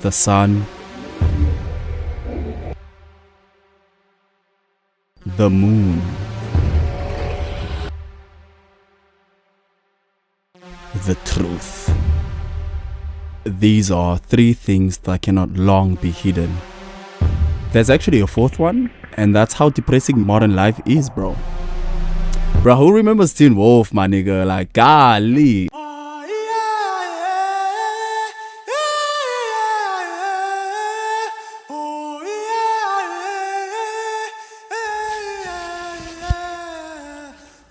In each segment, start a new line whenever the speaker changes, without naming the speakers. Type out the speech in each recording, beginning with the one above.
the sun, the moon, the truth. These are three things that cannot long be hidden. There's actually a fourth one, and that's how depressing modern life is, bro. Bro, who remembers Teen Wolf, my nigga? Like, golly.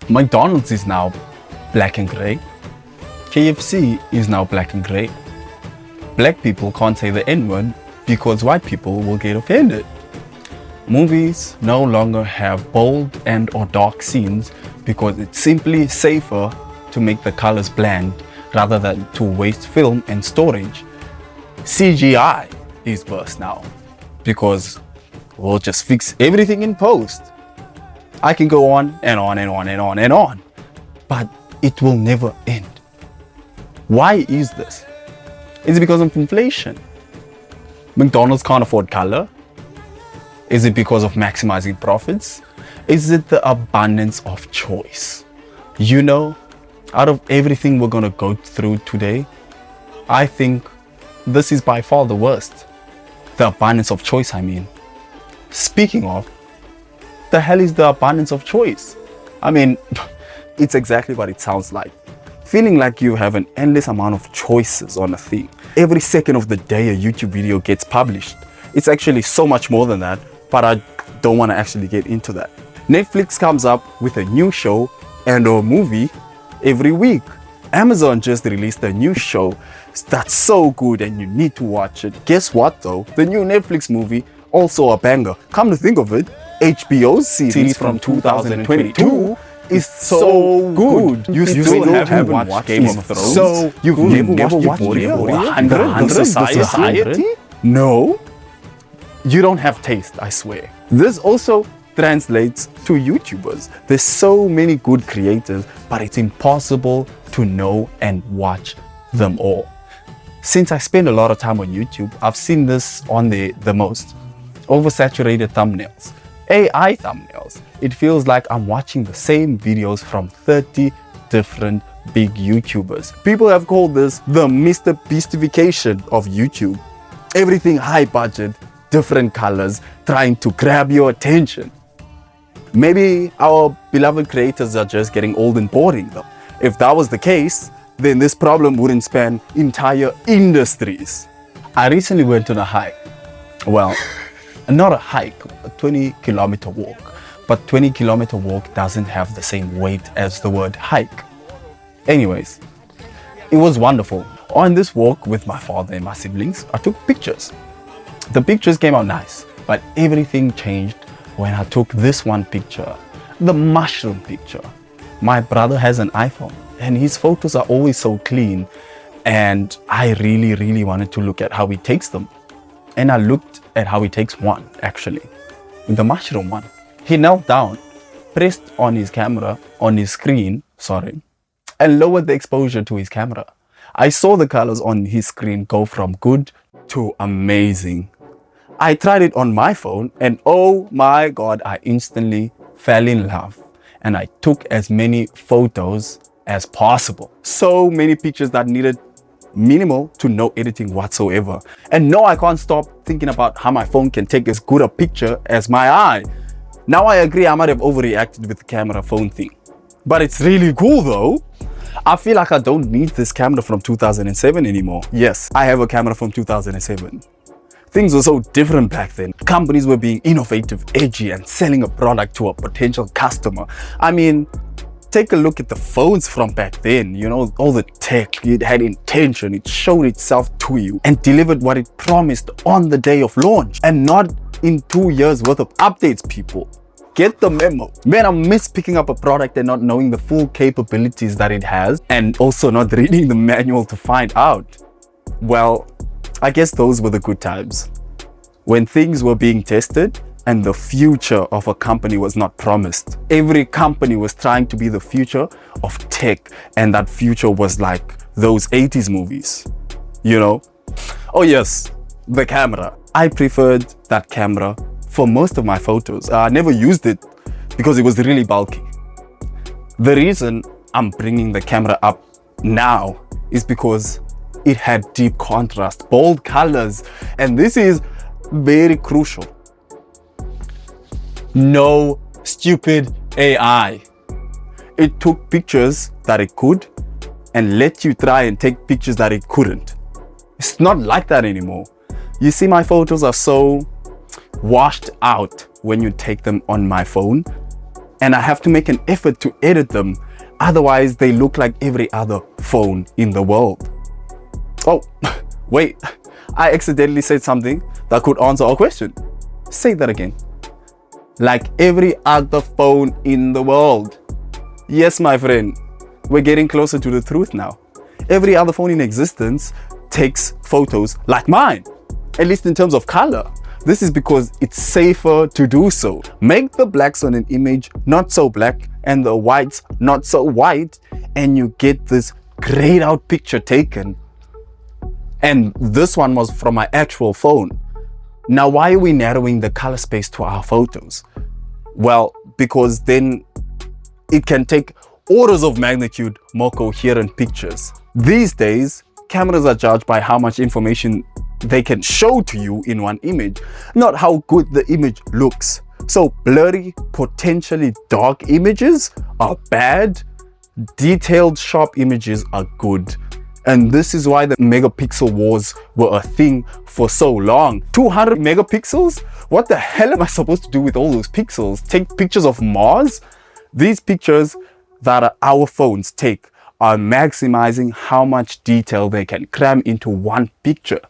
McDonald's is now black and grey. KFC is now black and grey. Black people can't say the N-word because white people will get offended. Movies no longer have bold and or dark scenes because it's simply safer to make the colors bland rather than to waste film and storage. CGI is worse now because we'll just fix everything in post. I can go on and on and on and on and on, but it will never end. Why is this? Is it because of inflation? McDonald's can't afford color? Is it because of maximizing profits? Is it the abundance of choice? You know, out of everything we're gonna go through today, I think this is by far the worst. The abundance of choice, I mean. Speaking of, the hell is the abundance of choice? I mean, it's exactly what it sounds like. Feeling like you have an endless amount of choices on a thing. Every second of the day a YouTube video gets published. It's actually so much more than that, but I don't want to actually get into that. Netflix comes up with a new show and a movie every week. Amazon just released a new show that's so good and you need to watch it. Guess what though? The new Netflix movie, also a banger. Come to think of it, HBO's series from 2022 is so good. You still haven't watched Game of Thrones? So you've never watched Euphoria? 100 Society? No? You don't have taste, I swear. This also translates to YouTubers. There's so many good creators, but it's impossible to know and watch them all. Since I spend a lot of time on YouTube, I've seen this on the most. Oversaturated thumbnails. AI thumbnails. It feels like I'm watching the same videos from 30 different big YouTubers. People have called this the Mr. Beastification of YouTube. Everything high budget, different colors, trying to grab your attention. Maybe our beloved creators are just getting old and boring though. If that was the case, then this problem wouldn't span entire industries. I recently went on a hike. Well, not a hike, a 20-kilometer walk. But 20-kilometer walk doesn't have the same weight as the word hike. Anyways, it was wonderful. On this walk with my father and my siblings, I took pictures. The pictures came out nice, but everything changed when I took this one picture, the mushroom picture. My brother has an iPhone and his photos are always so clean, and I really wanted to look at how he takes them. And I looked at how he takes one, actually, the mushroom one. He knelt down, pressed on his camera, on his screen, and lowered the exposure to his camera. I saw the colors on his screen go from good to amazing. I tried it on my phone and oh my God, I instantly fell in love. And I took as many photos as possible. So many pictures that needed minimal to no editing whatsoever. And no, I can't stop thinking about how my phone can take as good a picture as my eye. Now I agree I might have overreacted with the camera phone thing, but it's really cool though. I feel like I don't need this camera from 2007 anymore. Yes, I have a camera from 2007. Things were so different back then. Companies were being innovative, edgy, and selling a product to a potential customer. I mean, take a look at the phones from back then, you know, all the tech, it had intention, it showed itself to you and delivered what it promised on the day of launch and not in 2 years worth of updates, people. Get the memo. Man, I miss picking up a product and not knowing the full capabilities that it has and also not reading the manual to find out. Well, I guess those were the good times when things were being tested and the future of a company was not promised. Every company was trying to be the future of tech, and that future was like those 80s movies, you know? Oh yes, the camera. I preferred that camera for most of my photos. I never used it because it was really bulky. The reason I'm bringing the camera up now is because it had deep contrast, bold colors, and this is very crucial. No stupid AI. It took pictures that it could and let you try and take pictures that it couldn't. It's not like that anymore. You see, my photos are so washed out when you take them on my phone, and I have to make an effort to edit them. Otherwise, they look like every other phone in the world. Oh, wait, I accidentally said something that could answer our question. Say that again. Like every other phone in the world. Yes, my friend, we're getting closer to the truth now. Every other phone in existence takes photos like mine, at least in terms of color. This is because it's safer to do so. Make the blacks on an image not so black and the whites not so white, and you get this grayed out picture taken. And this one was from my actual phone. Now, why are we narrowing the color space to our photos? Well, because then it can take orders of magnitude more coherent pictures. These days, cameras are judged by how much information they can show to you in one image, not how good the image looks. So blurry, potentially dark images are bad. Detailed, sharp images are good. And this is why the megapixel wars were a thing for so long. 200 megapixels? What the hell am I supposed to do with all those pixels? Take pictures of Mars? These pictures that our phones take are maximizing how much detail they can cram into one picture.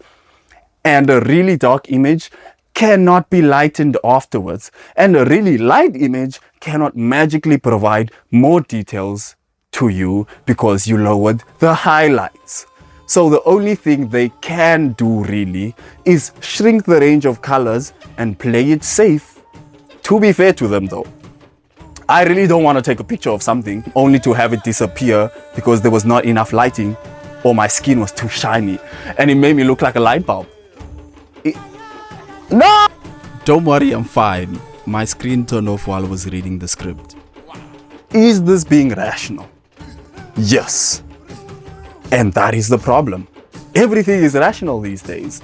And a really dark image cannot be lightened afterwards. And a really light image cannot magically provide more details to you because you lowered the highlights. So the only thing they can do really is shrink the range of colors and play it safe. To be fair to them though, I really don't want to take a picture of something only to have it disappear because there was not enough lighting or my skin was too shiny and it made me look like a light bulb. No! Don't worry, I'm fine. My screen turned off while I was reading the script. Is this being rational? Yes. And that is the problem. Everything is rational these days.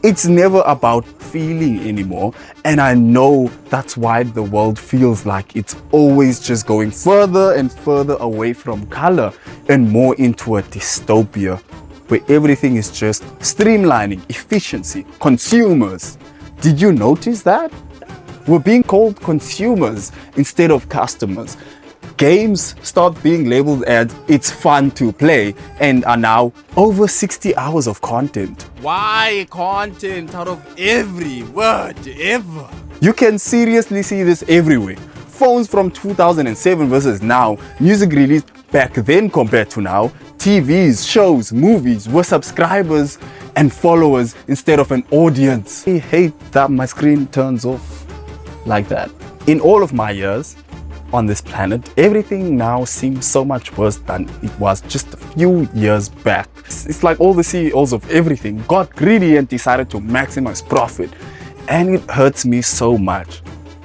It's never about feeling anymore. And I know that's why the world feels like it's always just going further and further away from color and more into a dystopia where everything is just streamlining, efficiency, consumers. Did you notice that? We're being called consumers instead of customers. Games start being labeled as it's fun to play and are now over 60 hours of content. Why content out of every word ever? You can seriously see this everywhere. Phones from 2007 versus now, music released back then compared to now, TVs, shows, movies were subscribers and followers instead of an audience. I hate that my screen turns off like that. In all of my years on this planet, everything now seems so much worse than it was just a few years back. It's like all the CEOs of everything got greedy and decided to maximize profit, and it hurts me so much.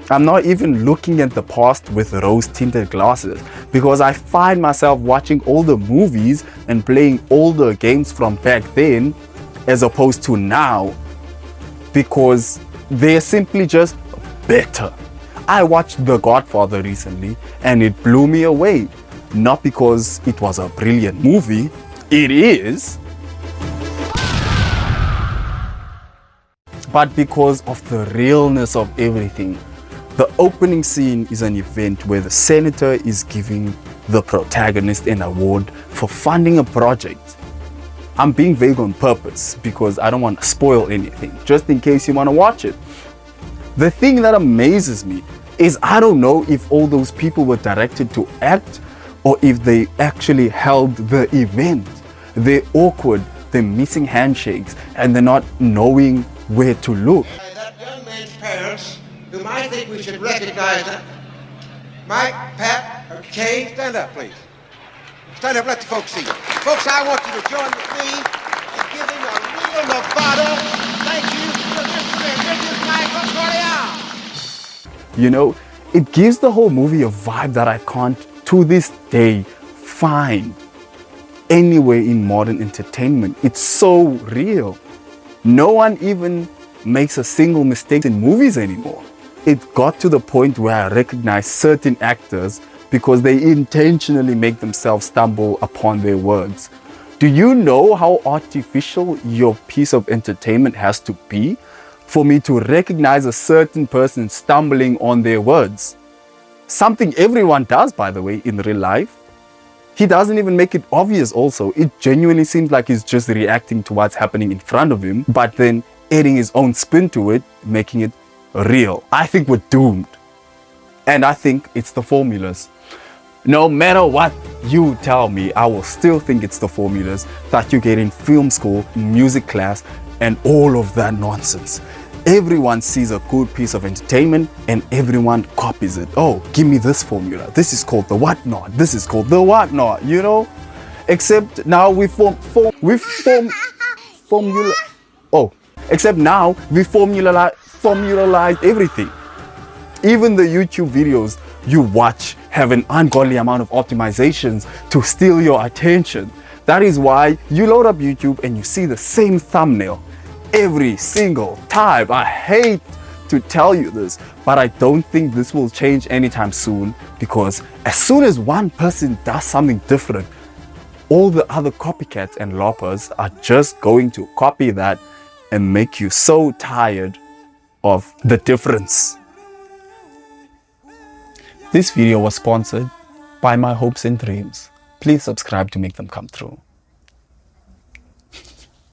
I'm not even looking at the past with rose-tinted glasses because I find myself watching older movies and playing older games from back then as opposed to now because they're simply just better. I watched The Godfather recently and it blew me away. Not because it was a brilliant movie, it is, but because of the realness of everything. The opening scene is an event where the senator is giving the protagonist an award for funding a project. I'm being vague on purpose because I don't want to spoil anything, just in case you want to watch it. The thing that amazes me is I don't know if all those people were directed to act or if they actually held the event. They're awkward, they're missing handshakes, and they're not knowing where to look.
That young man's parents, whom I think we should recognize them. Mike, Pat, or Kay, stand up, please. Stand up, let the folks see you. Folks, I want you to join with me in giving a real Nevada thank
You know, it gives the whole movie a vibe that I can't, to this day, find anywhere in modern entertainment. It's so real. No one even makes a single mistake in movies anymore. It got to the point where I recognize certain actors because they intentionally make themselves stumble upon their words. Do you know how artificial your piece of entertainment has to be for me to recognize a certain person stumbling on their words? Something everyone does, by the way, in real life. He doesn't even make it obvious also. It genuinely seems like he's just reacting to what's happening in front of him, but then adding his own spin to it, making it real. I think we're doomed. And I think it's the formulas. No matter what you tell me, I will still think it's the formulas that you get in film school, music class, and all of that nonsense. Everyone sees a good piece of entertainment and everyone copies it. Oh, give me this formula. This is called the whatnot. This is called the whatnot, you know? Except now except now we formularize everything. Even the YouTube videos you watch have an ungodly amount of optimizations to steal your attention. That is why you load up YouTube and you see the same thumbnail every single time. I hate to tell you this, but I don't think this will change anytime soon, because as soon as one person does something different, all the other copycats and loppers are just going to copy that and make you so tired of the difference. This video was sponsored by My Hopes and Dreams. Please subscribe to make them come true.